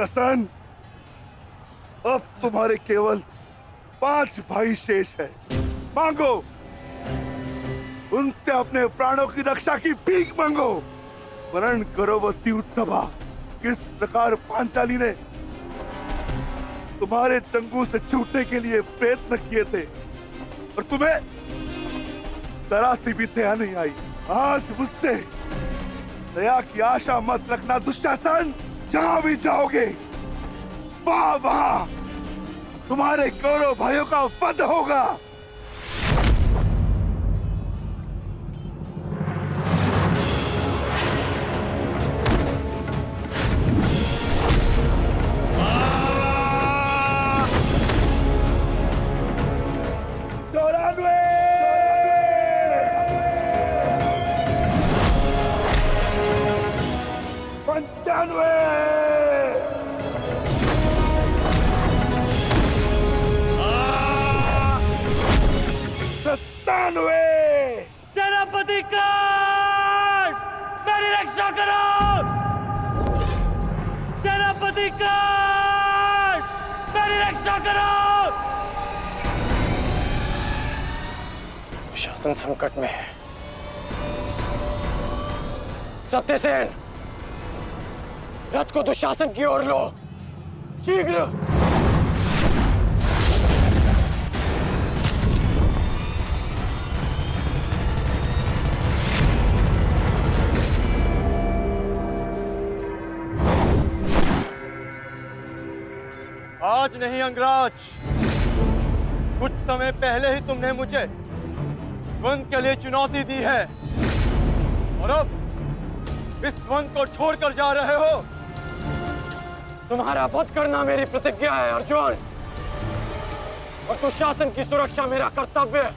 दुशासन, अब तुम्हारे केवल 5 भाई शेष है। मांगो, उनसे अपने प्राणों की रक्षा की भीख मांगो। वर्ण करो वो उत्सवा, किस प्रकार पांचाली ने तुम्हारे चंगू से छूटने के लिए प्रयत्न किए थे और तुम्हें जरा सी भी दया नहीं आई। आज मुझसे दया की आशा मत रखना दुशासन। जहां भी जाओगे वहां तुम्हारे कौरव भाइयों का वध होगा। सेनापति काट, मेरी रक्षा करो। सेनापति काट, मेरी रक्षा करो। शासन संकट में है। सत्यसेन, रथ को दुशासन की ओर लो, शीघ्र। आज नहीं अंगराज, कुछ समय पहले ही तुमने मुझे द्वंद के लिए चुनौती दी है और अब इस द्वंद को छोड़कर जा रहे हो। तुम्हारा वध करना मेरी प्रतिज्ञा है अर्जुन, और दुशासन की सुरक्षा मेरा कर्तव्य है।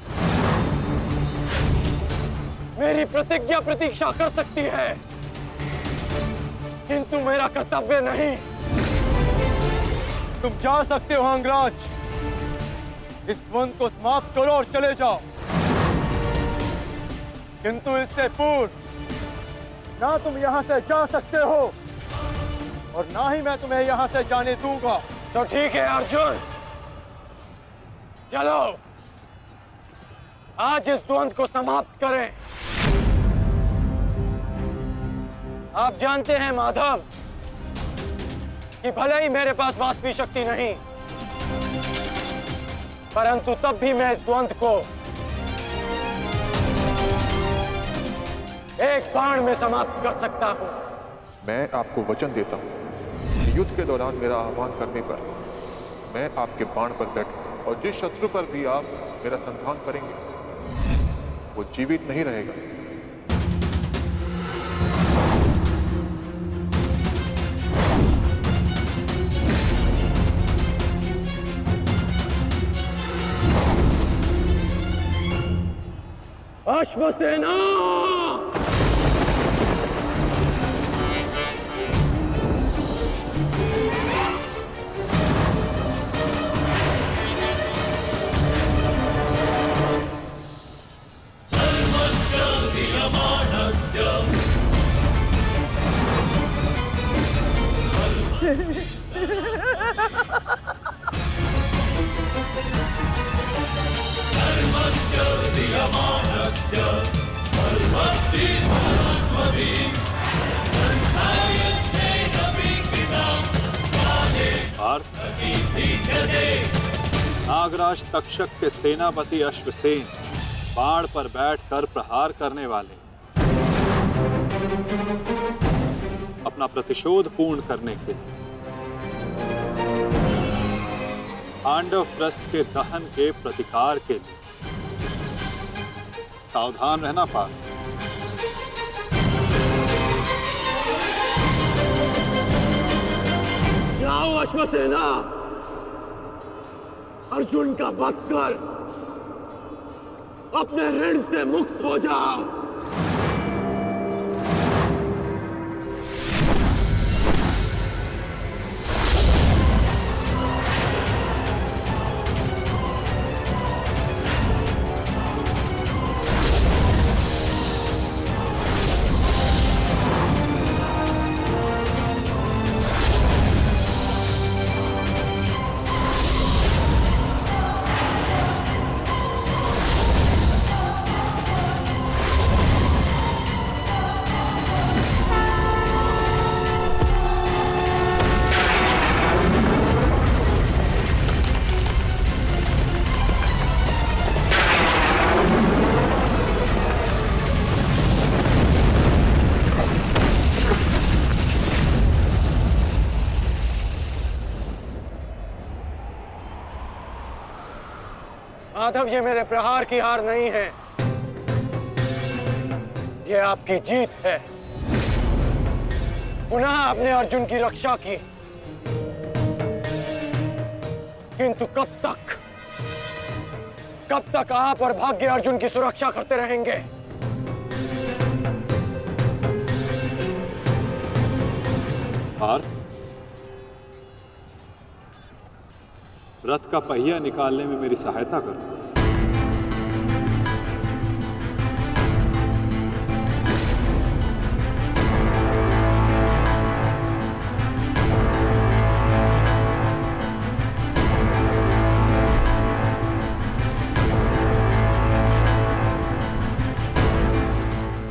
मेरी प्रतिज्ञा प्रतीक्षा कर सकती है, किंतु मेरा कर्तव्य नहीं। तुम जा सकते हो अंगराज, इस द्वंद को समाप्त करो और चले जाओ, किंतु इससे पूर्व ना तुम यहां से जा सकते हो और ना ही मैं तुम्हें यहां से जाने दूंगा। तो ठीक है अर्जुन, चलो आज इस द्वंद को समाप्त करें। आप जानते हैं माधव कि भले ही मेरे पास वास्तविक शक्ति नहीं, परंतु तब भी मैं इस द्वंद को एक बाण में समाप्त कर सकता हूं। मैं आपको वचन देता हूं कि युद्ध के दौरान मेरा आह्वान करने पर मैं आपके बाण पर बैठूंगा, और जिस शत्रु पर भी आप मेरा संधान करेंगे वो जीवित नहीं रहेगा। अश्वसेना, नागराज तक्षक के सेनापति अश्वसेन बाण पर बैठकर प्रहार करने वाले अपना प्रतिशोध पूर्ण करने के लिए पांडव प्रस्थ के दहन के प्रतिकार के लिए सावधान रहना पार्थ। जाओ अश्वसेना, अर्जुन का वध कर अपने ऋण से मुक्त हो जाओ। माधव, ये मेरे प्रहार की हार नहीं है, ये आपकी जीत है। पुनः आपने अर्जुन की रक्षा की, किंतु कब तक आप और भाग्य अर्जुन की सुरक्षा करते रहेंगे? पार्थ, रथ का पहिया निकालने में मेरी सहायता करो।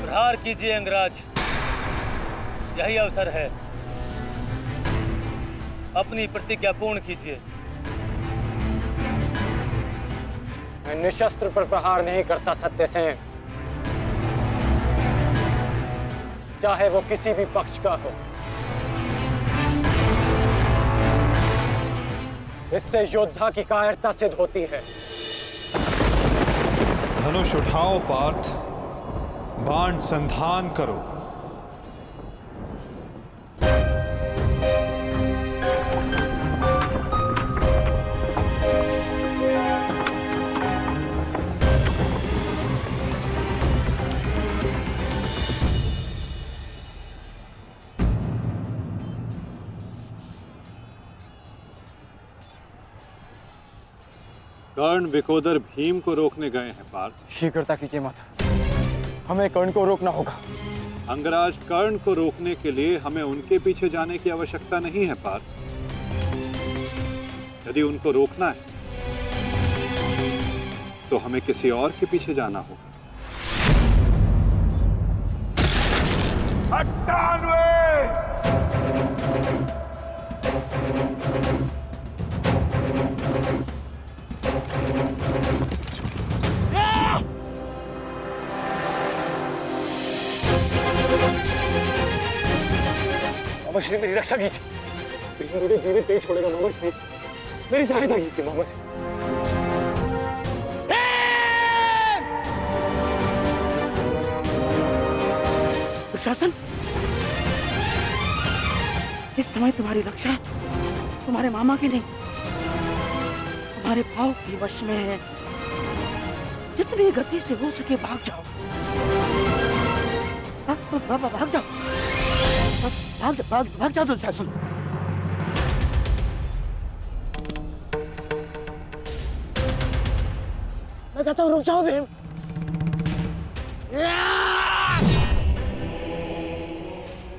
प्रहार कीजिए अंगराज, यही अवसर है। अपनी प्रतिज्ञा पूर्ण कीजिए। मैं निशस्त्र पर प्रहार नहीं करता सत्यसेन, चाहे वो किसी भी पक्ष का हो। इससे योद्धा की कायरता सिद्ध होती है। धनुष उठाओ पार्थ, बाण संधान करो। कर्ण विकोदर भीम को रोकने गए हैं पार्थ। शीघ्रता कीजिए माधव, हमें कर्ण को रोकना होगा। अंगराज, कर्ण को रोकने के लिए हमें उनके पीछे जाने की आवश्यकता नहीं है पार्थ। यदि उनको रोकना है तो हमें किसी और के पीछे जाना होगा। 98! मामा श्री, मेरी रक्षा कीजिए। मुझे जीवित नहीं छोड़ेगा मामा श्री, मेरी सहायता कीजिए मामा श्री। दुशासन, इस समय तुम्हारी रक्षा तुम्हारे मामा की नहीं, तुम्हारे भाव के वश में है। जितनी गति से हो सके भाग जाओ। भाग जाओ, भाग जाओ दुशासन। मैं कहता हूँ रुक जाओ भीम।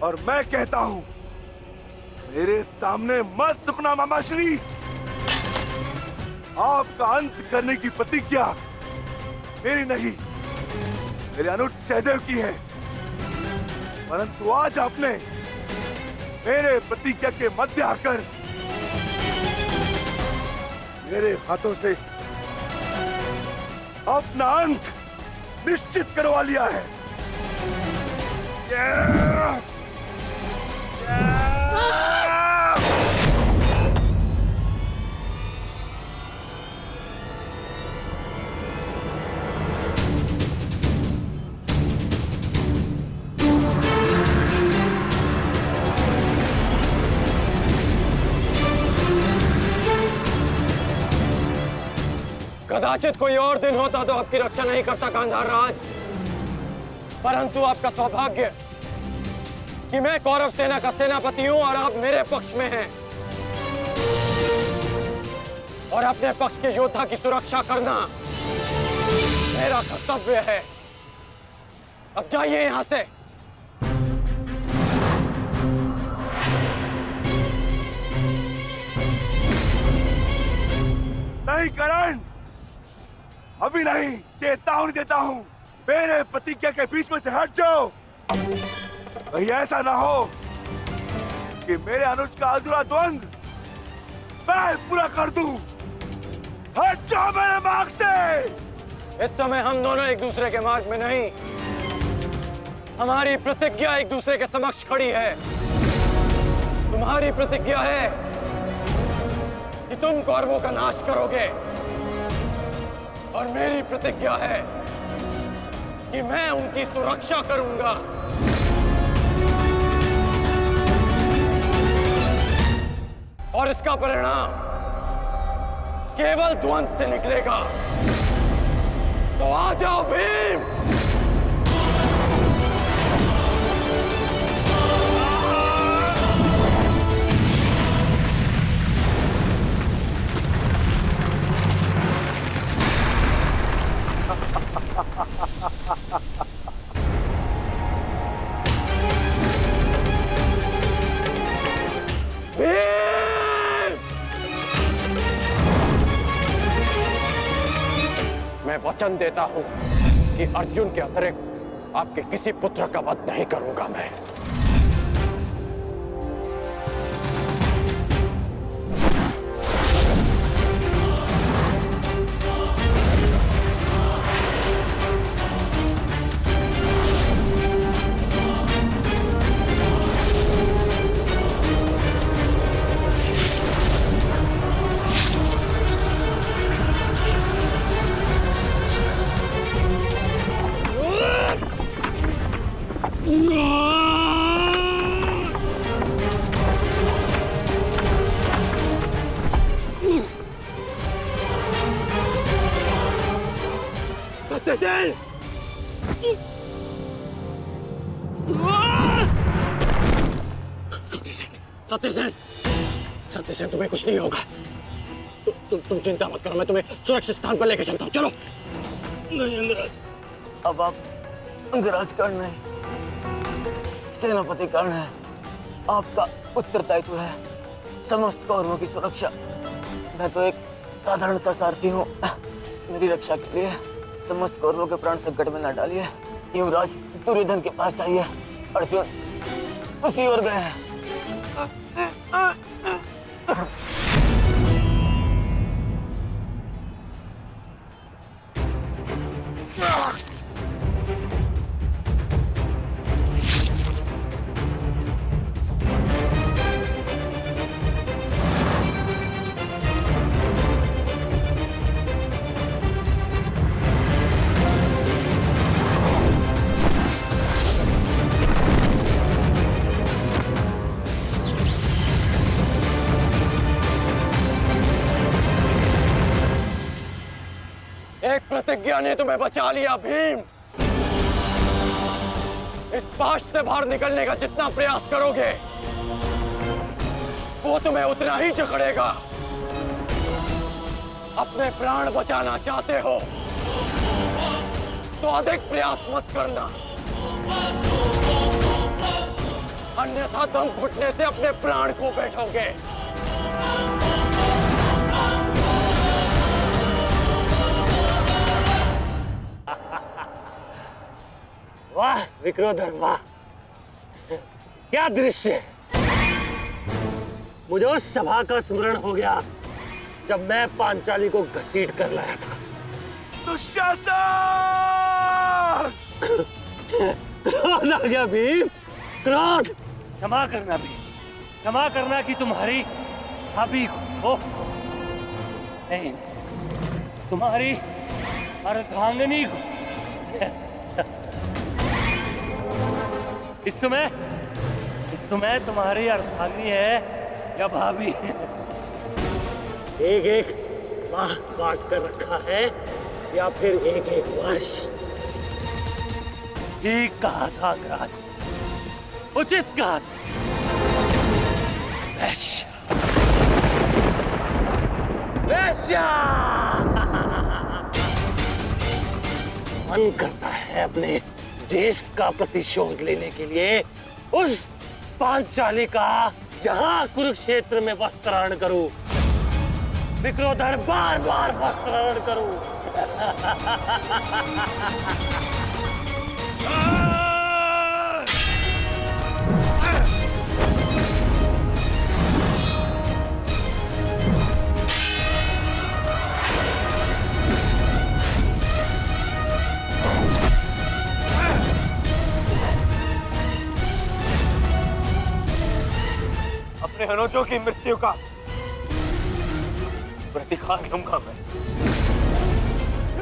और मैं कहता हूं, मेरे सामने मत रुकना मामाश्री। आपका अंत करने की प्रतिज्ञा मेरी नहीं, मेरे अनुज सहदेव की है। परंतु आज आपने मेरे प्रतिज्ञा के मध्य आकर मेरे हाथों से अपना अंत निश्चित करवा लिया है। कदाचित कोई और दिन होता तो आपकी रक्षा नहीं करता गांधार राज, परंतु आपका सौभाग्य कि मैं कौरव सेना का सेनापति हूं और आप मेरे पक्ष में हैं, और अपने पक्ष के योद्धा की सुरक्षा करना मेरा कर्तव्य है। अब जाइए यहां से। नहीं करण, अभी नहीं, चेतावनी देता हूं। मेरे प्रतिज्ञा के बीच में से हट जाओ। कहीं ऐसा ना हो कि मेरे अनुज का अधूरा द्वंद मैं पूरा कर दूं। हट जाओ मेरे मार्ग से। इस समय हम दोनों एक दूसरे के मार्ग में नहीं, हमारी प्रतिज्ञा एक दूसरे के समक्ष खड़ी है। तुम्हारी प्रतिज्ञा है कि तुम कौरवों का नाश करोगे और मेरी प्रतिज्ञा है कि मैं उनकी सुरक्षा करूंगा। और इसका परिणाम केवल ध्वंस से निकलेगा। तो आ जाओ भीम। मैं वचन देता हूं कि अर्जुन के अतिरिक्त आपके किसी पुत्र का वध नहीं करूंगा मैं। सत्यसेन! सत्यसेन! सत्यसेन, तुम्हें कुछ नहीं होगा। तुम चिंता मत करो, मैं तुम्हें सुरक्षित स्थान पर लेकर चलता हूँ। चलो। नहीं अंगराज, अब आप अंगराज कर्ण नहीं, सेनापति कर्ण है। आपका उत्तरदायित्व है समस्त कौरवों की सुरक्षा। मैं तो एक साधारण सा सारथी हूँ। मेरी रक्षा के लिए समस्त कौरवों के प्राण संकट में न डालिए। युवराज दुर्योधन के पास आइए, अर्जुन उसी ओर गए हैं। एक प्रतिज्ञा ने तुम्हें बचा लिया भीम। इस पाश से बाहर निकलने का जितना प्रयास करोगे वो तुम्हें उतना ही जकड़ेगा। अपने प्राण बचाना चाहते हो तो अधिक प्रयास मत करना, अन्यथा दम घुटने से अपने प्राण को बैठोगे। वाह विक्रोधर, वाह क्या दृश्य है। मुझे उस सभा का स्मरण हो गया जब मैं पांचाली को घसीट कर लाया था। दुशासन! क्रोध आ गया भीम, क्रोध। क्षमा करना भीम, क्षमा करना कि तुम्हारी भाभी को नहीं, तुम्हारी अर्धांगिनी को। इस समय तुम्हारी अर्धांगिनी है या भाभी? एक एक माह काट कर रखा है या फिर एक एक वर्ष? ठीक कहा था अंगराज, उचित कहा था। वैश्या! मन करता है अपने ज्येष्ठ का प्रतिशोध लेने के लिए उस पांचाली का जहां कुरुक्षेत्र में वस्त्राहरण करूं, विक्रोधर बार बार वस्त्राहरण करूं। अपने अनुजों की मृत्यु का प्रतिकार लूंगा मैं।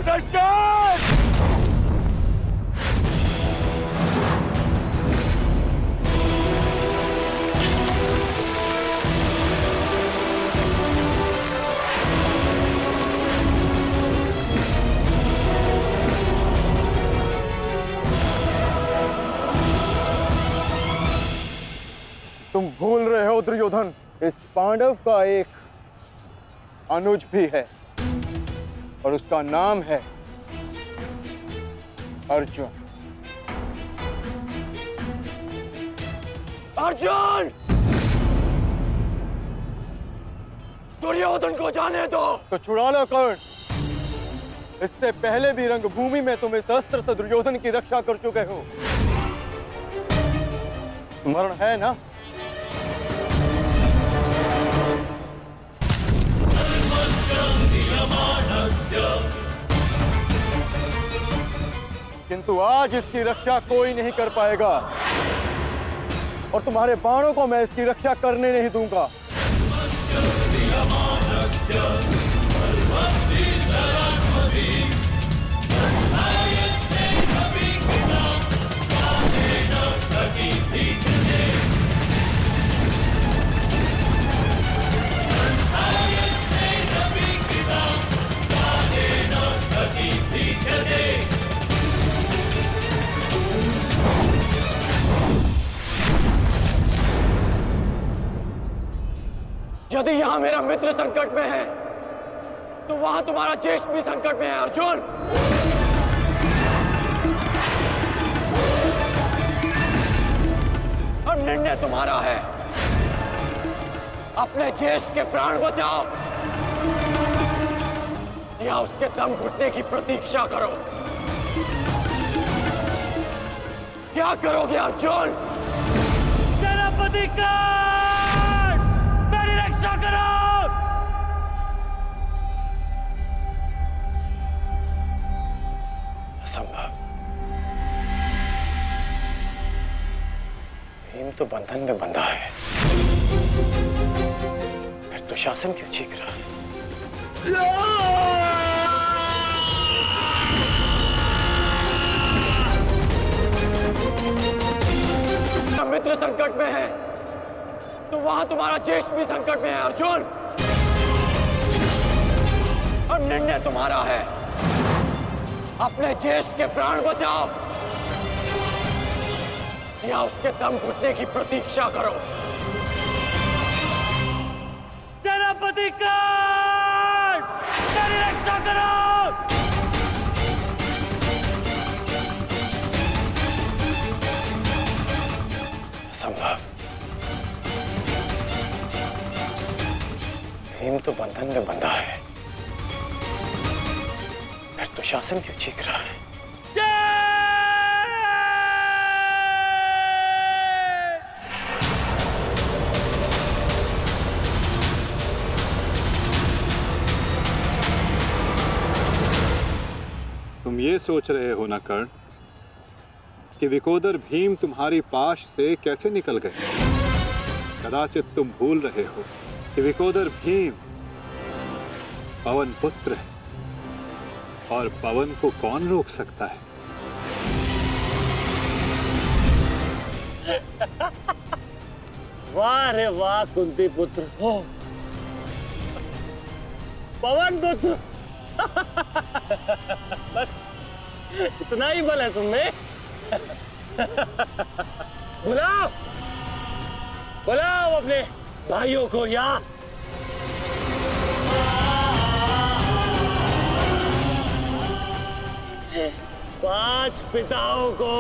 सुदर्शन! तुम भूल रहे हो दुर्योधन, इस पांडव का एक अनुज भी है और उसका नाम है अर्जुन। अर्जुन! दुर्योधन को जाने दो। तो छुड़ा लो कर्ण। इससे पहले भी रंगभूमि में तुम इस अस्त्र से दुर्योधन की रक्षा कर चुके हो। स्मरण है ना? किंतु आज इसकी रक्षा कोई नहीं कर पाएगा और तुम्हारे बाणों को मैं इसकी रक्षा करने नहीं दूंगा। यदि यहां मेरा मित्र संकट में है, तो वहां तुम्हारा ज्येष्ठ भी संकट में है अर्जुन। अब निर्णय तुम्हारा है। अपने ज्येष्ठ के प्राण बचाओ या उसके दम घुटने की प्रतीक्षा करो। क्या करोगे अर्जुन? सेनापति का मेरी रक्षा करो। असंभव। भीम तो बंधन में बंधा है, फिर दुशासन क्यों चीख रहा है? मित्र संकट में है, तो वहां तुम्हारा ज्येष्ठ भी संकट में है अर्जुन। और निर्णय तुम्हारा है। अपने ज्येष्ठ के प्राण बचाओ या उसके दम घुटने की प्रतीक्षा करो। सेनापति का मेरी रक्षा करो। असंभव। भीम तो बंधन में बंधा है, फिर दुशासन क्यों चीख रहा है? तुम ये सोच रहे हो ना कर्ण कि विकोदर भीम तुम्हारी पाश से कैसे निकल गए? कदाचित तुम भूल रहे हो कि विकोदर भीम पवन पुत्र है और पवन को कौन रोक सकता है? वाह रे वाह कुंती पुत्र हो, पवन पुत्र। बस इतना ही बल है तुमने। बुलाओ बुलाओ अपने भाइयों को यहाँ। पांच पिताओं को।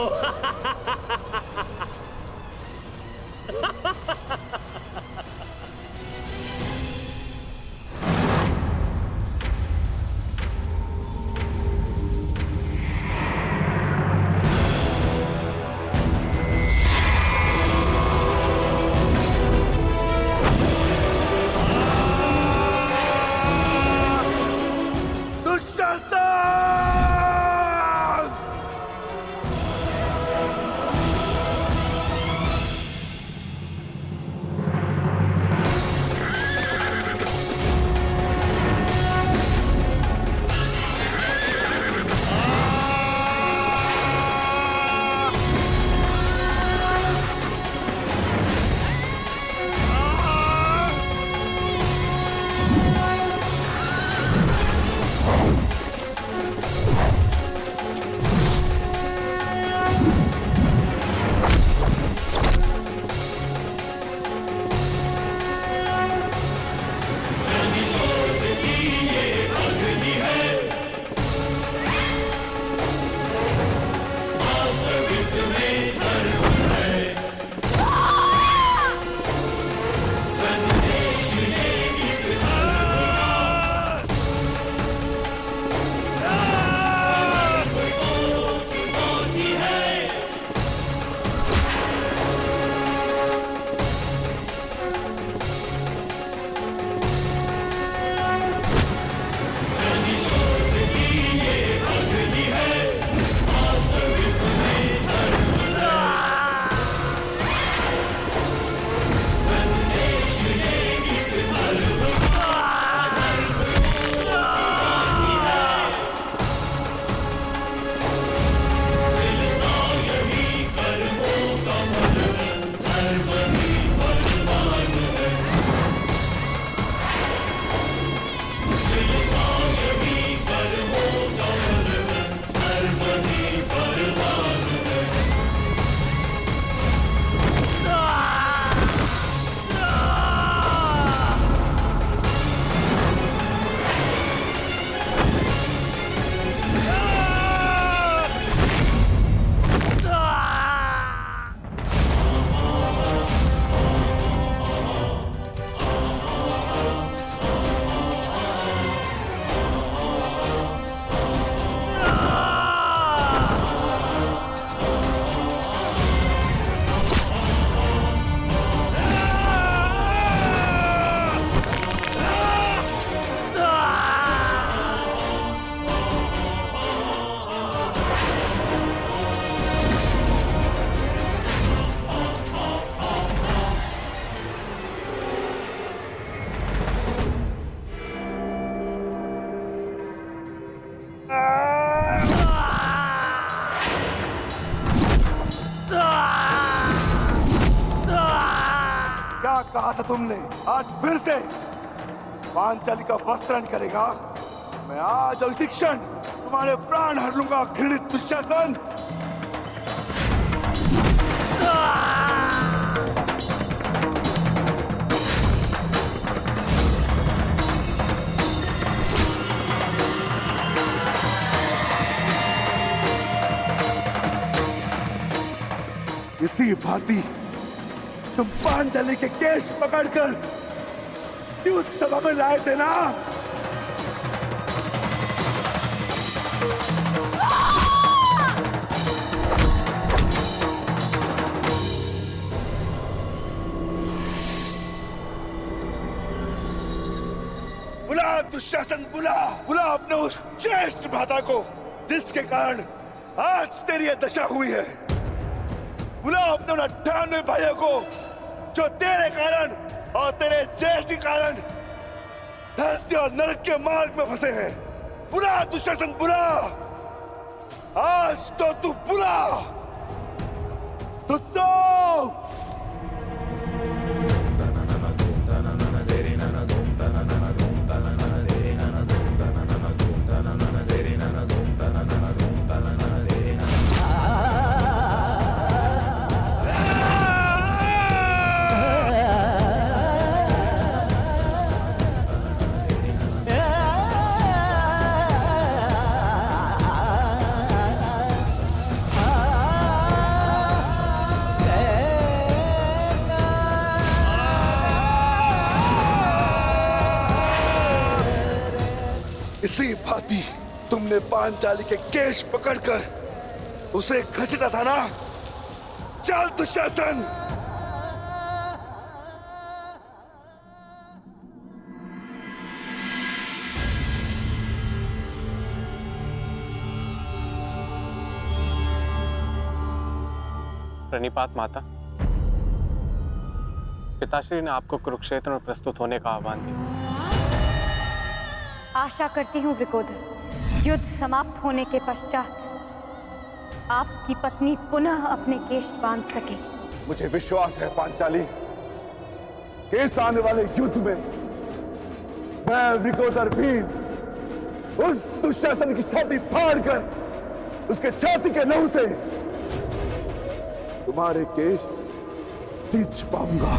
कहा था तुमने, आज फिर से पांचाली का वस्त्रण करेगा। मैं आज और इसी क्षण तुम्हारे प्राण हर लूंगा, घृणित दुशासन। इसी भांति तुम पांचाली के केश पकड़कर द्यूत सभा में लाए थे ना? बुला दुशासन, बुला बुला अपने उस ज्येष्ठ भ्राता को जिसके कारण आज तेरी यह दशा हुई है। बुलाओ अपने 98 भाइयों को जो तेरे कारण और तेरे ज्येष्ठ के कारण धरती और नरक के मार्ग में फंसे हैं। बुला दुशासन, बुला, आज तो तू बुला। तुझको इसी भांति तुमने पांचाली के केश पकड़कर उसे घसीटा था ना? चल दुशासन। प्रणिपात माता, पिताश्री ने आपको कुरुक्षेत्र में प्रस्तुत होने का आह्वान दिया। आशा करती हूँ वृकोदर, युद्ध समाप्त होने के पश्चात आपकी पत्नी पुनः अपने केश बांध सकेगी। मुझे विश्वास है पांचाली कि इस आने वाले युद्ध में मैं वृकोदर भीम उस दुशासन की छाती फाड़कर उसके छाती के लहू से तुम्हारे केश सींच पाऊंगा।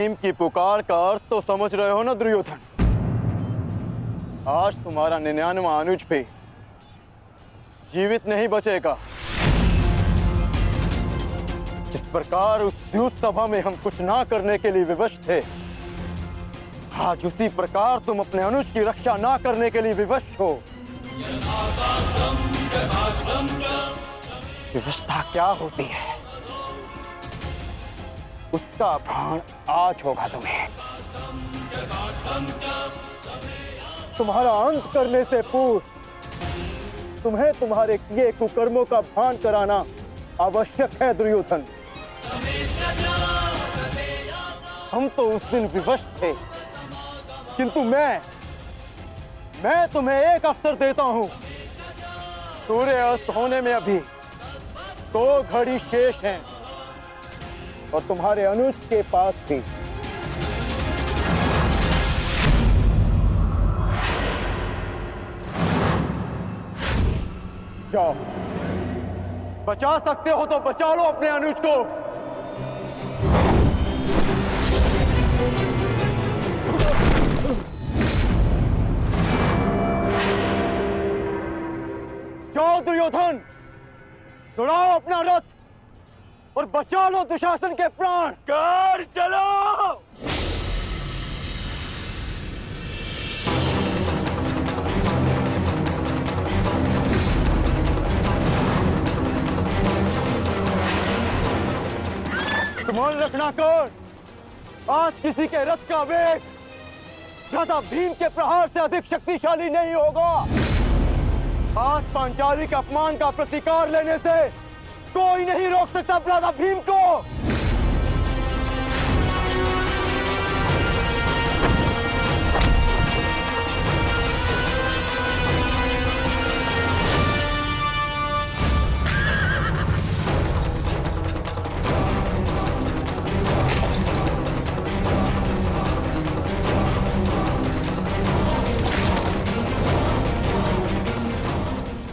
भीम की पुकार का अर्थ तो समझ रहे हो ना दुर्योधन? आज तुम्हारा 99वां अनुज भी जीवित नहीं बचेगा। जिस प्रकार उस द्यूत सभा में हम कुछ ना करने के लिए विवश थे, आज उसी प्रकार तुम अपने अनुज की रक्षा ना करने के लिए विवश हो। विवशता क्या होती है उसका भान आज होगा तुम्हें। तुम्हारा अंत करने से पूर्व तुम्हें तुम्हारे किए कुकर्मों का भान कराना आवश्यक है दुर्योधन। हम तो उस दिन विवश थे, किंतु मैं तुम्हें एक अवसर देता हूं। सूर्य अस्त होने में अभी 2 घड़ी शेष हैं और तुम्हारे अनुज के पास भी। जाओ, बचा सकते हो तो बचा लो अपने अनुज को। जाओ दुर्योधन, दौड़ाओ अपना रथ और बचा लो दुशासन के प्राण। कर चलो। ध्यान रखना कौन, आज किसी के रथ का वेग भ्राता भीम के प्रहार से अधिक शक्तिशाली नहीं होगा। आज पांचाली के अपमान का प्रतिकार लेने से कोई नहीं रोक सकता भ्राता भीम को।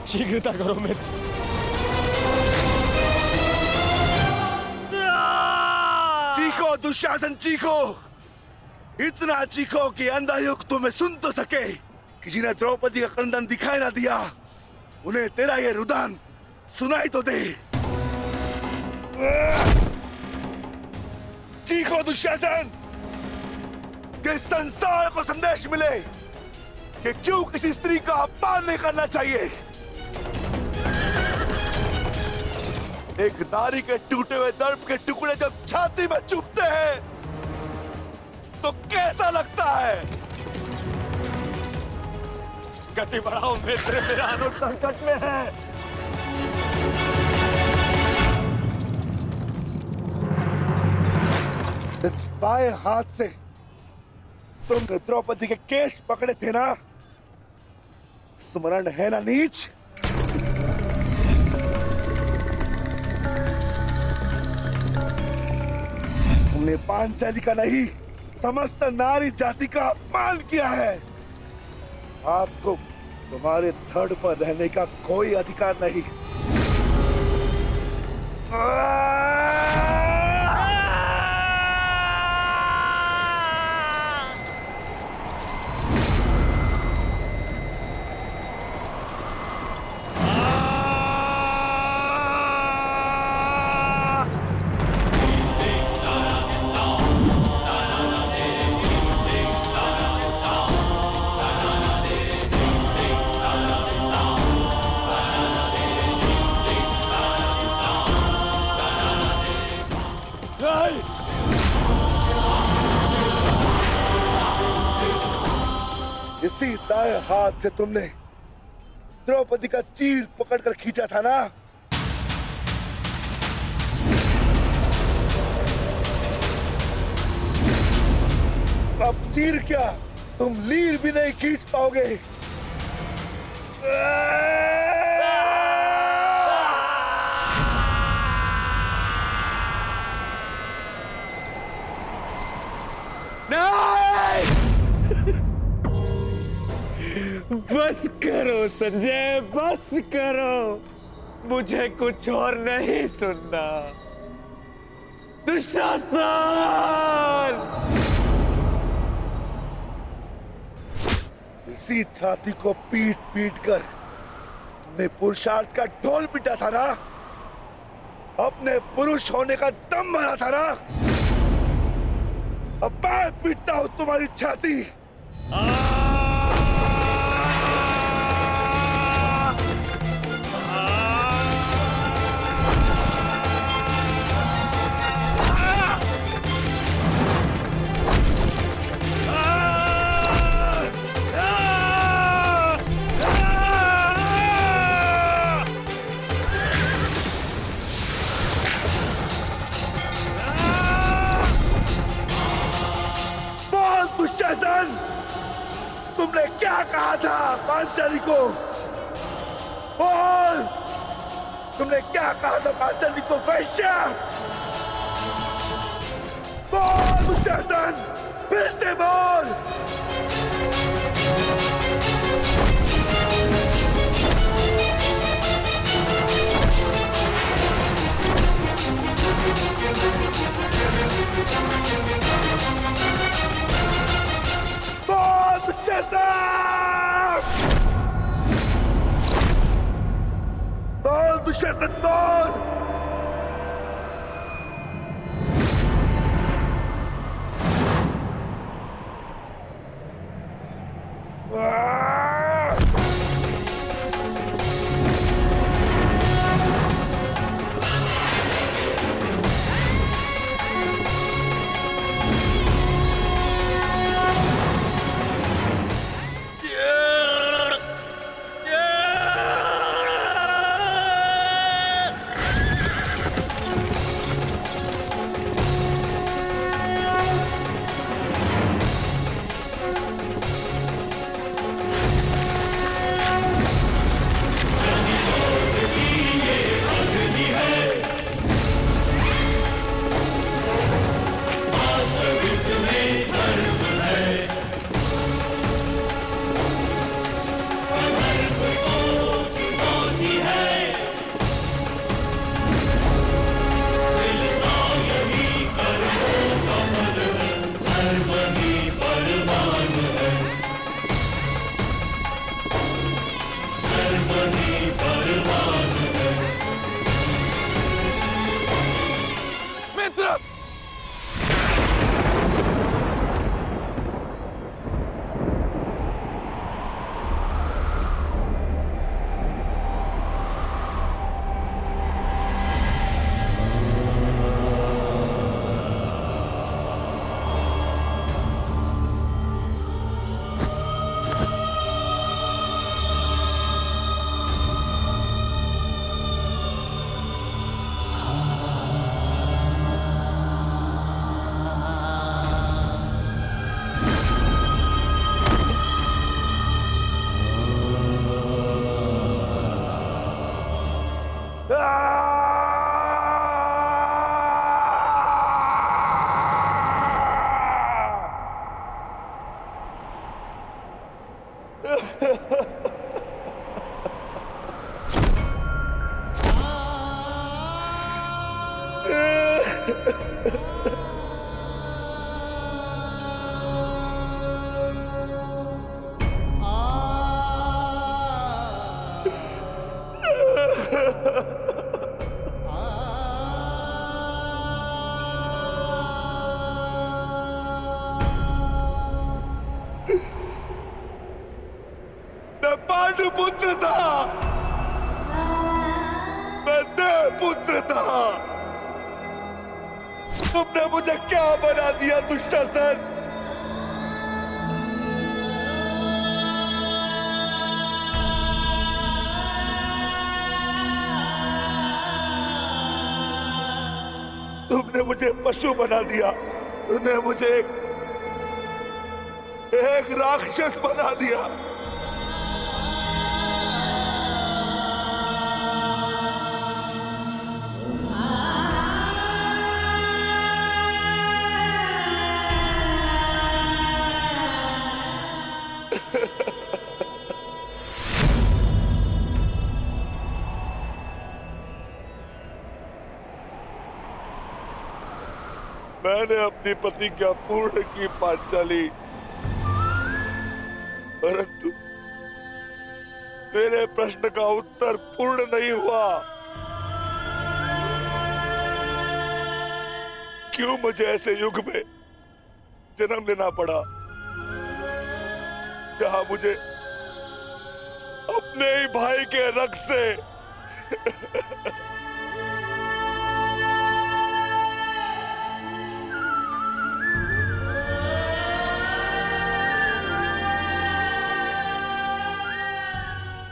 शीघ्रता करो मित्र। चीखो दुशासन चीखो, इतना चीखो कि अंधायुग तुम्हें सुन तो सके कि जिन्हें द्रौपदी का क्रंदन दिखाई ना दिया उन्हें तेरा ये रुदन सुनाई तो दे। चीखो दुशासन कि संसार को संदेश मिले कि क्यों किसी स्त्री का अपमान नहीं करना चाहिए। एक नारी के टूटे हुए दर्प के टुकड़े जब छाती में चुभते हैं तो कैसा लगता है? गति बढ़ाओ मित्र, मेरा अनुज संकट में है। इस बाएं हाथ से तुमने द्रौपदी के केश पकड़े थे ना, स्मरण है ना नीच? तुमने पांचाली का नहीं समस्त नारी जाति का अपमान किया है। आपको तुम्हारे धड़ पर रहने का कोई अधिकार नहीं। इसी दाएं हाथ से तुमने द्रौपदी का चीर पकड़कर खींचा था ना? अब चीर क्या, तुम लीर भी नहीं खींच पाओगे। बस करो संजय, बस करो, मुझे कुछ और नहीं सुनना। दुशासन! इसी छाती को पीट पीट कर तुमने पुरुषार्थ का ढोल पीटा था ना, अपने पुरुष होने का दम भरा था ना। अब मैं पीटता हूं तुम्हारी छाती। दुशासन, तुमने क्या कहा था पांचाली को? बोल, तुमने क्या कहा था पांचाली को? वैश्या! बोल दुशासन, फिर से बोल। बोल दुशासन! बोल दुशासन, बोल। मैं पांडुपुत्र था, मैं देवपुत्र था। तुमने मुझे क्या बना दिया दुशासन? तुमने मुझे पशु बना दिया, तुमने मुझे एक राक्षस बना दिया। मैंने अपनी प्रतिज्ञा पूर्ण की पांचाली, परंतु मेरे प्रश्न का उत्तर पूर्ण नहीं हुआ। क्यों मुझे ऐसे युग में जन्म लेना पड़ा जहां मुझे अपने ही भाई के रक्त से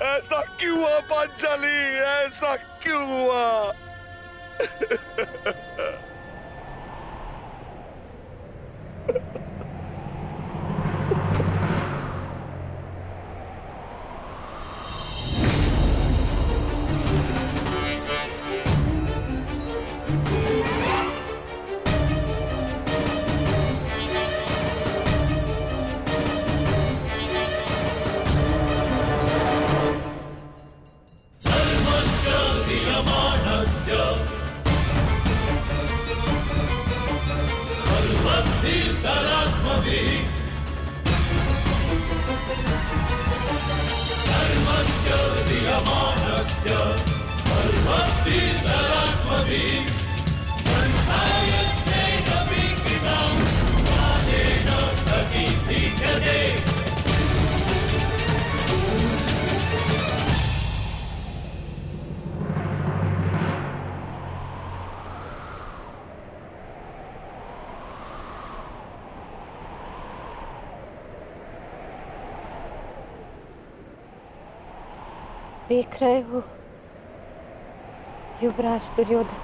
ऐसा क्यों हुआ पांचाली? ऐसा क्यों हुआ? देख रहे हो युवराज दुर्योधन,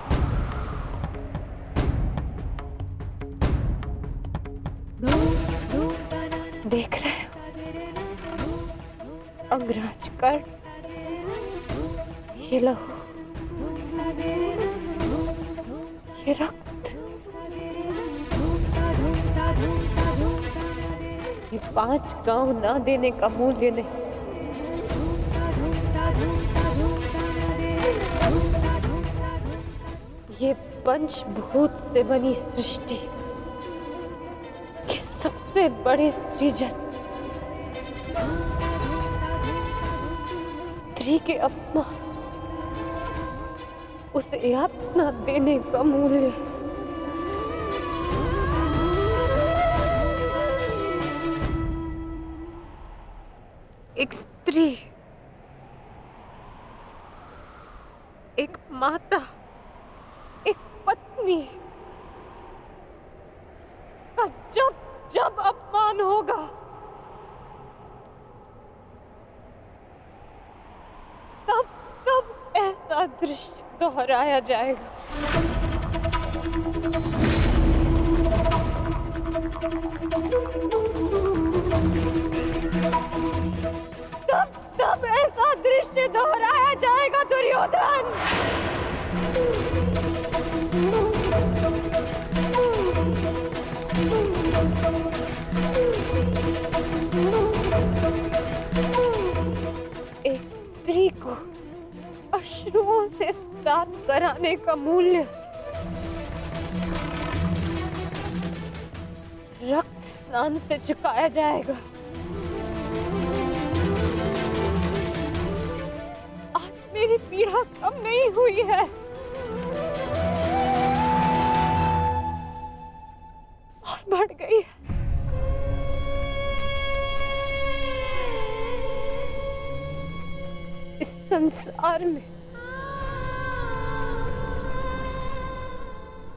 देख रहे हो अंगराज कर्ण, ये लहू, ये रक्त, ये 5 गांव ना देने का मूल्य नहीं। ये पंचभूत से बनी सृष्टि के सबसे बड़े सृजन, स्त्री के अपमान, उसे यातना देने का मूल्य। एक स्त्री, एक माता, एक पत्नी का जब जब अपमान होगा, तब तब ऐसा दृश्य दोहराया जाएगा। तब तब ऐसा दृश्य दोहराया जाएगा दुर्योधन। सोने का मूल्य रक्त स्नान से चुकाया जाएगा। आज मेरी पीड़ा कम नहीं हुई है, और बढ़ गई है। इस संसार में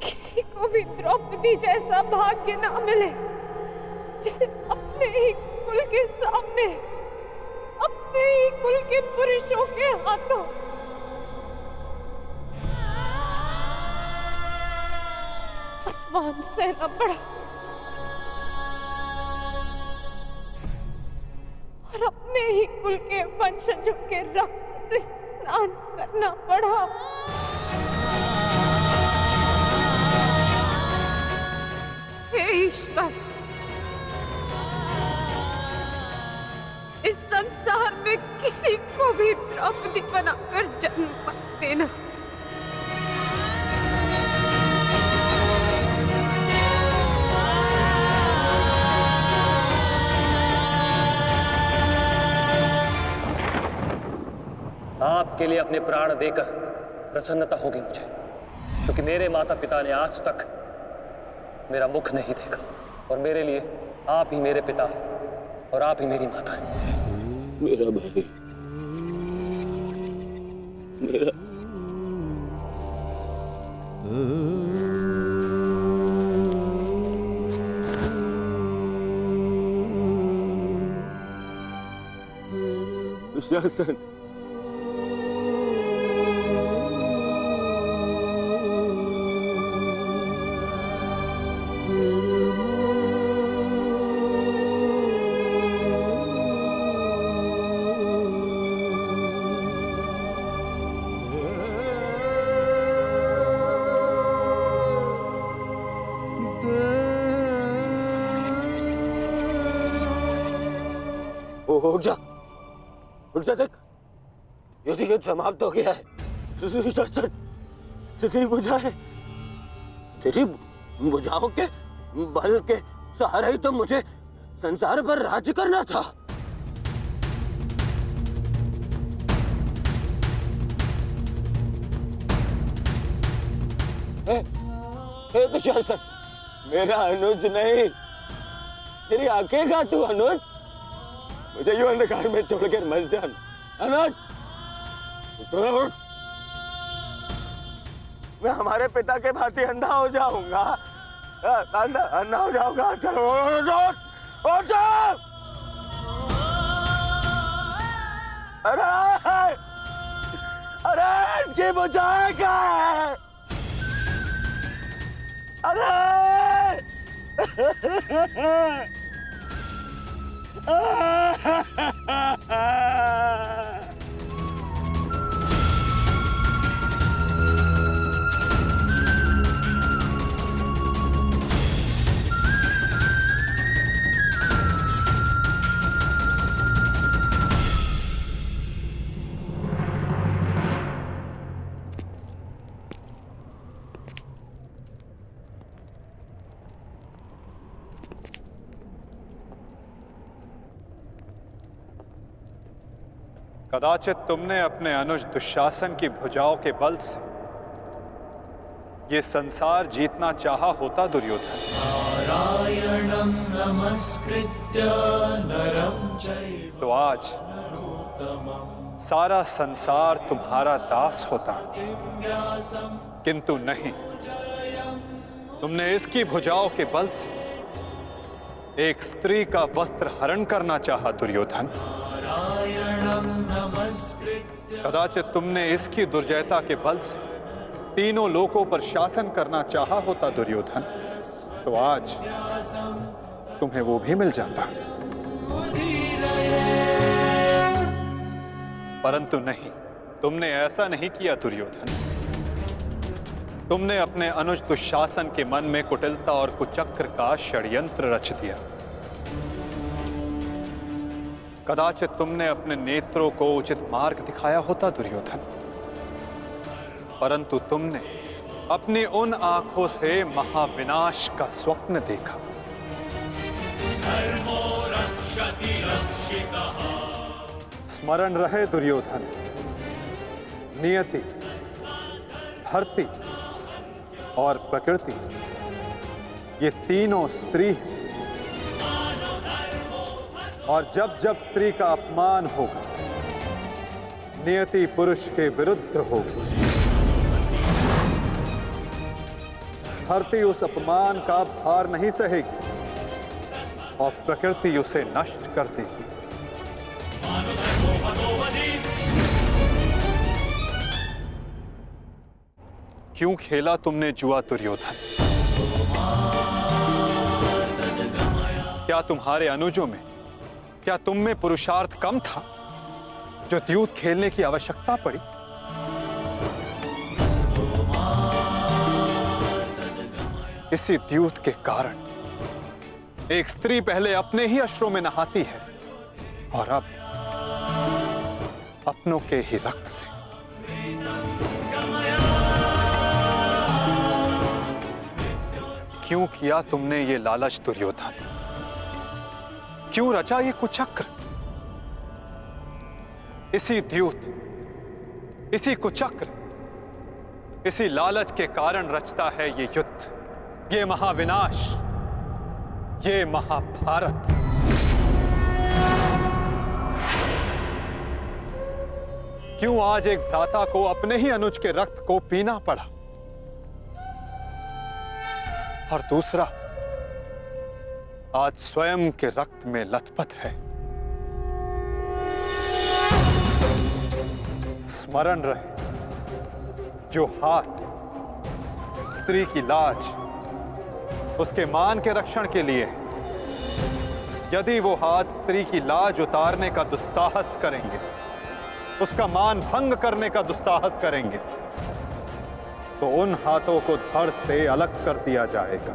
किसी को भी द्रौपदी जैसा भाग्य ना मिले, जिसे अपने ही कुल के सामने, अपने ही कुल के पुरुषों के हाथों अपमान सहना पड़ा और अपने ही कुल के वंशजों के रक्त से स्नान करना पड़ा। हे ईश्वर, इस संसार में किसी को भी द्रौपदी बनाकर जन्म मत देना। आपके लिए अपने प्राण देकर प्रसन्नता होगी मुझे, क्योंकि मेरे माता पिता ने आज तक मेरा मुख नहीं देखा, और मेरे लिए आप ही मेरे पिता और आप ही मेरी माता हैं। मेरा भाई, मेरा दुशासन, उठ जा, देख, युद्ध समाप्त हो गया है। तेरी बुझा है, तेरी बुझाओं के बल के सहारे ही तो मुझे संसार पर राज्य करना था। हे दुशासन, मेरा अनुज नहीं, तेरी आंखें का तू अनुज, मुझे यूं अंधकार में छोड़कर मत जान। अनुज, मैं हमारे पिता के भांति अंधा हो जाऊंगा, अंधा हो जाऊंगा। चलो अरे इसकी बुझाई क्या है? अरे कदाचित तुमने अपने अनुज दुशासन की भुजाओं के बल से ये संसार जीतना चाहा होता दुर्योधन। नारायणं नमस्कृत्य नरं चैव तो आज सारा संसार तुम्हारा दास होता, किंतु नहीं, तुमने इसकी भुजाओं के बल से एक स्त्री का वस्त्र हरण करना चाहा दुर्योधन। कदाचित तुमने इसकी दुर्जयता के बल से तीनों लोकों पर शासन करना चाहा होता दुर्योधन, तो आज तुम्हें वो भी मिल जाता। परंतु नहीं, तुमने ऐसा नहीं किया दुर्योधन। तुमने अपने अनुज दुशासन के मन में कुटिलता और कुचक्र का षड्यंत्र रच दिया। कदाचित तुमने अपने नेत्रों को उचित मार्ग दिखाया होता दुर्योधन, परंतु तुमने अपनी उन आंखों से महाविनाश का स्वप्न देखा। स्मरण रहे दुर्योधन, नियति, धरती और प्रकृति ये तीनों स्त्री हैं। और जब जब स्त्री का अपमान होगा, नियति पुरुष के विरुद्ध होगी। धरती उस अपमान का भार नहीं सहेगी और प्रकृति उसे नष्ट कर देगी। क्यों खेला तुमने जुआ दुर्योधन? क्या तुम्हारे अनुजों में, क्या तुम में पुरुषार्थ कम था जो द्यूत खेलने की आवश्यकता पड़ी? इसी द्यूत के कारण एक स्त्री पहले अपने ही अश्रों में नहाती है और अब अपनों के ही रक्त से। क्यों किया तुमने ये लालच दुर्योधन? क्यों रचा ये कुचक्र? इसी द्यूत, इसी कुचक्र, इसी लालच के कारण रचता है ये युद्ध, ये महाविनाश, ये महाभारत। क्यों आज एक भ्राता को अपने ही अनुज के रक्त को पीना पड़ा और दूसरा आज स्वयं के रक्त में लथपथ है? स्मरण रहे, जो हाथ स्त्री की लाज, उसके मान के रक्षण के लिए, यदि वो हाथ स्त्री की लाज उतारने का दुस्साहस करेंगे, उसका मान भंग करने का दुस्साहस करेंगे, तो उन हाथों को धड़ से अलग कर दिया जाएगा।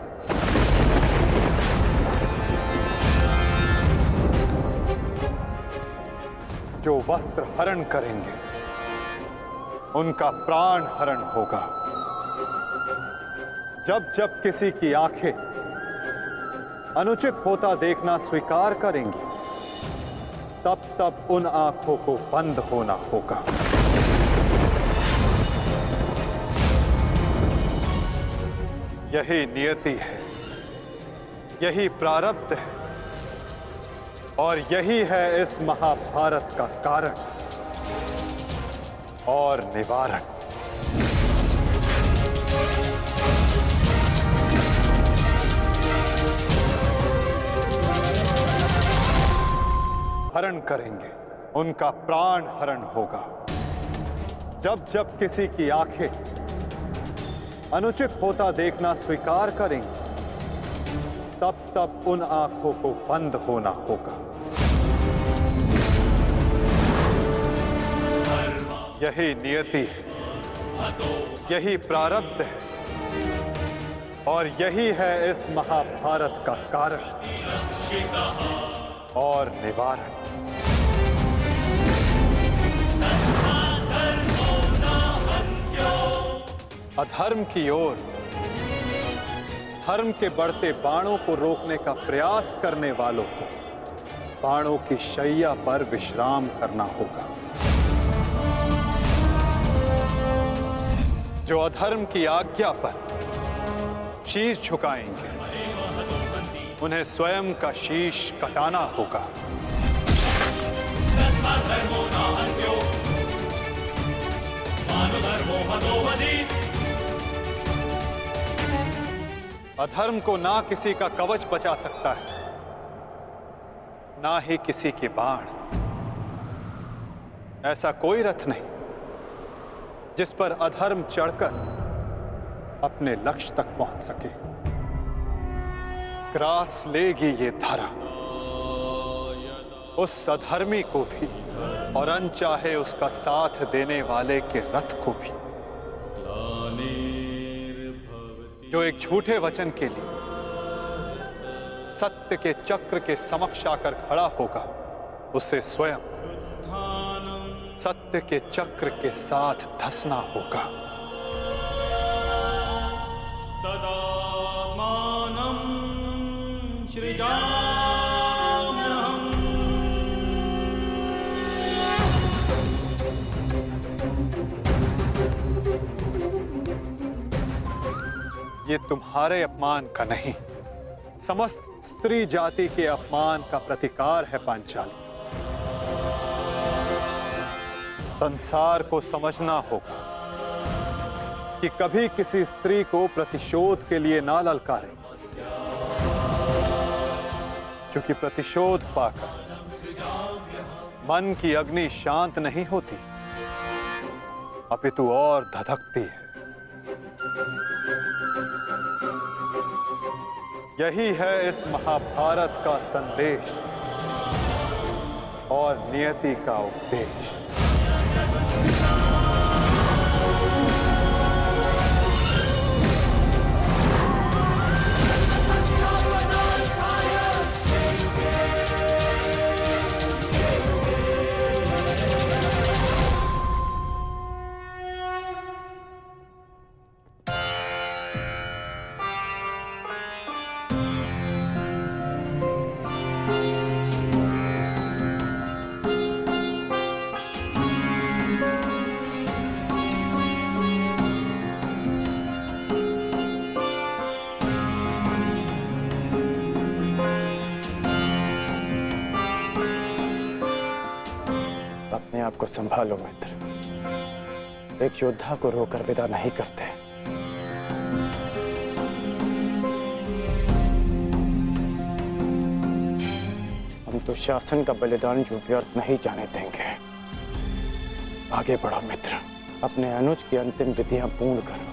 जो वस्त्र हरण करेंगे, उनका प्राण हरण होगा। जब जब किसी की आंखें अनुचित होता देखना स्वीकार करेंगी, तब तब उन आंखों को बंद होना होगा। यही नियति है, यही प्रारब्ध है और यही है इस महाभारत का कारण और निवारण। हरण करेंगे, उनका प्राण हरण होगा। जब जब किसी की आंखें अनुचित होता देखना स्वीकार करेंगी, तब तब उन आंखों को बंद होना होगा। यही नियति है, यही प्रारब्ध है और यही है इस महाभारत का कारण और निवारण। अधर्म की ओर धर्म के बढ़ते बाणों को रोकने का प्रयास करने वालों को बाणों की शैया पर विश्राम करना होगा। जो अधर्म की आज्ञा पर शीश झुकाएंगे, उन्हें स्वयं का शीश कटाना होगा। अधर्म को ना किसी का कवच बचा सकता है, ना ही किसी के बाण। ऐसा कोई रथ नहीं जिस पर अधर्म चढ़कर अपने लक्ष्य तक पहुंच सके। ग्रास लेगी ये धरा उस अधर्मी को भी और अनचाहे उसका साथ देने वाले के रथ को भी। जो एक झूठे वचन के लिए सत्य के चक्र के समक्ष आकर खड़ा होगा, उसे स्वयं सत्य के चक्र के साथ धंसना होगा। ये तुम्हारे अपमान का नहीं, समस्त स्त्री जाति के अपमान का प्रतिकार है पांचाली। संसार को समझना होगा कि कभी किसी स्त्री को प्रतिशोध के लिए ना ललकारे, क्योंकि प्रतिशोध पाकर मन की अग्नि शांत नहीं होती, अपितु और धधकती है। यही है इस महाभारत का संदेश और नियति का उपदेश। अपने आप को संभालो मित्र, एक योद्धा को रोकर विदा नहीं करते। हम तो शासन का बलिदान जो व्यर्थ नहीं जाने देंगे। आगे बढ़ो मित्र, अपने अनुज की अंतिम विधियां पूर्ण करो।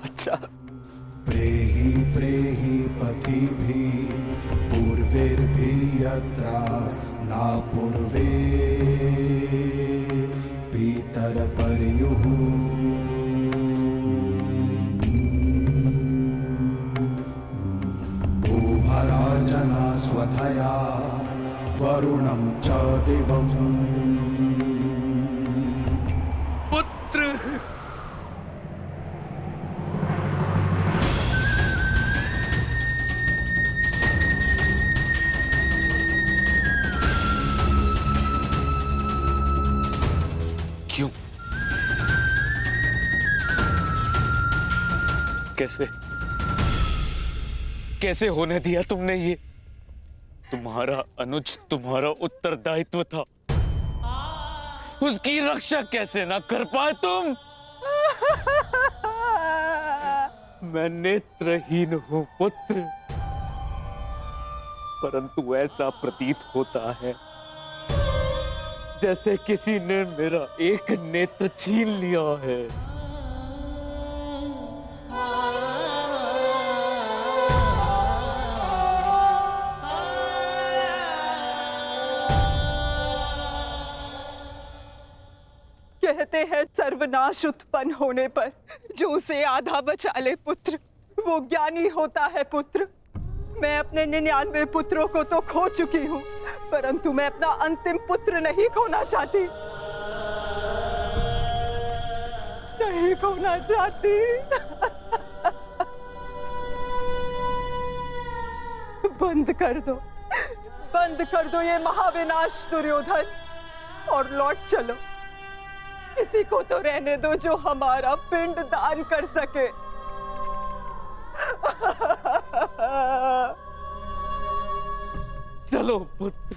अच्छा, प्रेहि प्रेहि पतिभिः पूर्वैर्भिर्यत्रा न पूर्वे पितरपर्युः भूभराजना स्वधया वरुणं च दिवम्। पुत्र क्यों? कैसे कैसे होने दिया तुमने ये? तुम्हारा अनुज तुम्हारा उत्तरदायित्व था, उसकी रक्षा कैसे ना कर पाए तुम? मैं नेत्रहीन हूं पुत्र, परंतु ऐसा प्रतीत होता है जैसे किसी ने मेरा एक नेत्र छीन लिया है। कहते हैं सर्वनाश उत्पन्न होने पर जो उसे आधा बचा ले पुत्र, वो ज्ञानी होता है पुत्र। मैं अपने 99 पुत्रों को तो खो चुकी हूँ, परंतु मैं अपना अंतिम पुत्र नहीं खोना चाहती, नहीं खोना चाहती। बंद कर दो ये महाविनाश दुर्योधन, और लौट चलो। किसी को तो रहने दो जो हमारा पिंड दान कर सके। चलो पुत्र,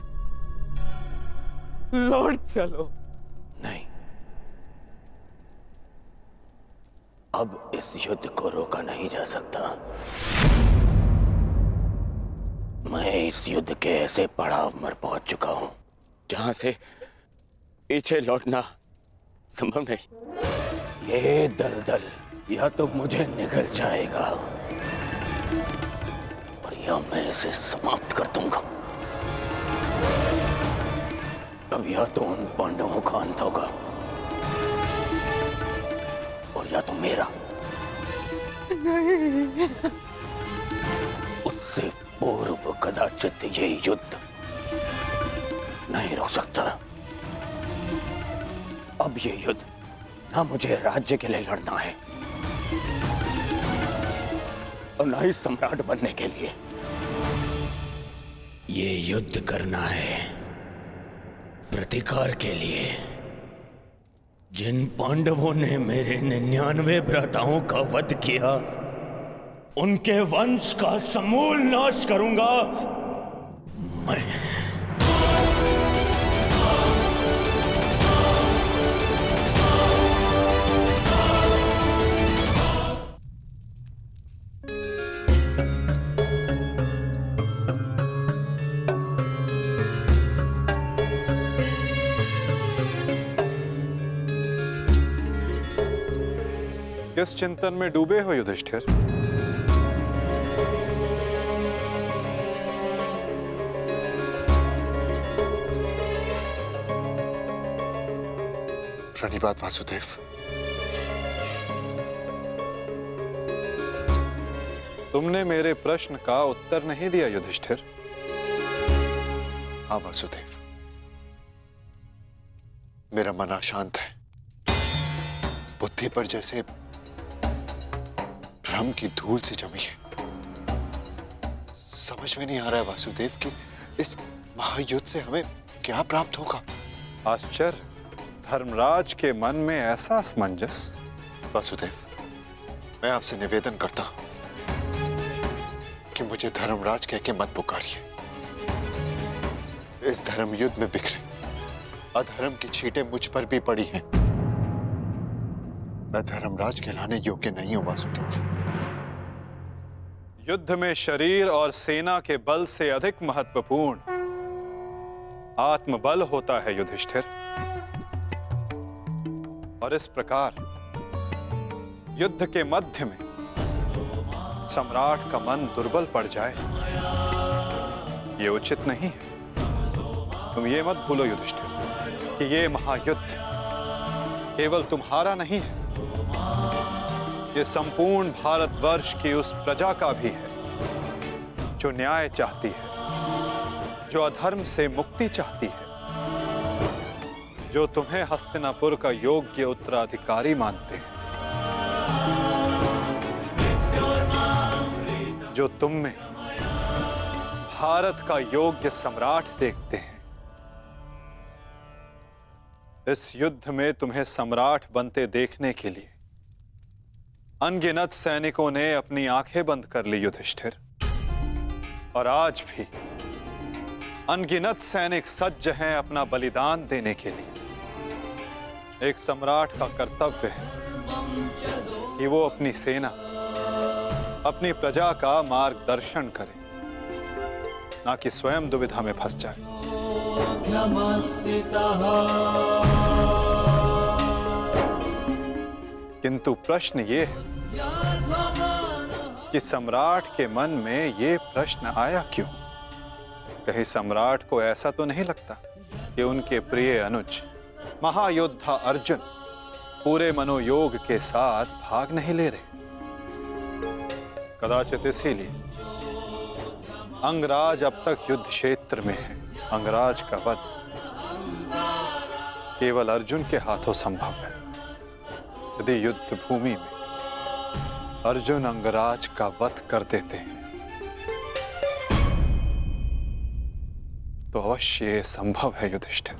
लौट चलो। नहीं, अब इस युद्ध को रोका नहीं जा सकता। मैं इस युद्ध के ऐसे पड़ाव पर पहुंच चुका हूं जहां से पीछे लौटना संभव नहीं। ये दलदल या तो मुझे निगल जाएगा और या मैं इसे समाप्त कर दूंगा। अब या तो उन पांडवों का अंत होगा और या तो मेरा। नहीं। उससे पूर्व कदाचित ये युद्ध नहीं रोक सकता। अब ये युद्ध ना मुझे राज्य के लिए लड़ना है और ना ही सम्राट बनने के लिए। ये युद्ध करना है प्रतिकार के लिए। जिन पांडवों ने मेरे 99 भ्राताओं का वध किया, उनके वंश का समूल नाश करूंगा मैं। किस चिंतन में डूबे हो युधिष्ठिर? प्रणिपात वासुदेव। तुमने मेरे प्रश्न का उत्तर नहीं दिया युधिष्ठिर। हाँ वासुदेव, मेरा मन अशांत है। बुद्धि पर जैसे भ्रम की धूल से जमी है। समझ में नहीं आ रहा है वासुदेव कि इस महायुद्ध से हमें क्या प्राप्त होगा। आश्चर्य, धर्मराज के मन में ऐसा असमंजस। वासुदेव, मैं आपसे निवेदन करता हूं कि मुझे धर्मराज कह के मत पुकारिए। इस धर्म युद्ध में बिखरे अधर्म की छींटें मुझ पर भी पड़ी हैं। मैं धर्मराज कहलाने योग्य नहीं हूं वासुदेव। युद्ध में शरीर और सेना के बल से अधिक महत्वपूर्ण आत्मबल होता है युधिष्ठिर। और इस प्रकार युद्ध के मध्य में सम्राट का मन दुर्बल पड़ जाए, ये उचित नहीं है। तुम ये मत भूलो युधिष्ठिर कि ये महायुद्ध केवल तुम्हारा नहीं है, ये संपूर्ण भारतवर्ष की उस प्रजा का भी है जो न्याय चाहती है, जो अधर्म से मुक्ति चाहती है, जो तुम्हें हस्तिनापुर का योग्य उत्तराधिकारी मानते हैं, जो तुम में भारत का योग्य सम्राट देखते हैं। इस युद्ध में तुम्हें सम्राट बनते देखने के लिए अनगिनत सैनिकों ने अपनी आंखें बंद कर ली युधिष्ठिर। और आज भी अनगिनत सैनिक सज्ज हैं अपना बलिदान देने के लिए। एक सम्राट का कर्तव्य है कि वो अपनी सेना, अपनी प्रजा का मार्गदर्शन करे, ना कि स्वयं दुविधा में फंस जाए। किंतु प्रश्न ये है कि सम्राट के मन में ये प्रश्न आया क्यों? कहीं सम्राट को ऐसा तो नहीं लगता कि उनके प्रिय अनुज महायोद्धा अर्जुन पूरे मनोयोग के साथ भाग नहीं ले रहे? कदाचित इसीलिए अंगराज अब तक युद्ध क्षेत्र में है। अंगराज का वध केवल अर्जुन के हाथों संभव है। यदि युद्ध भूमि में अर्जुन अंगराज का वध कर देते हैं तो अवश्य ये संभव है युधिष्ठिर।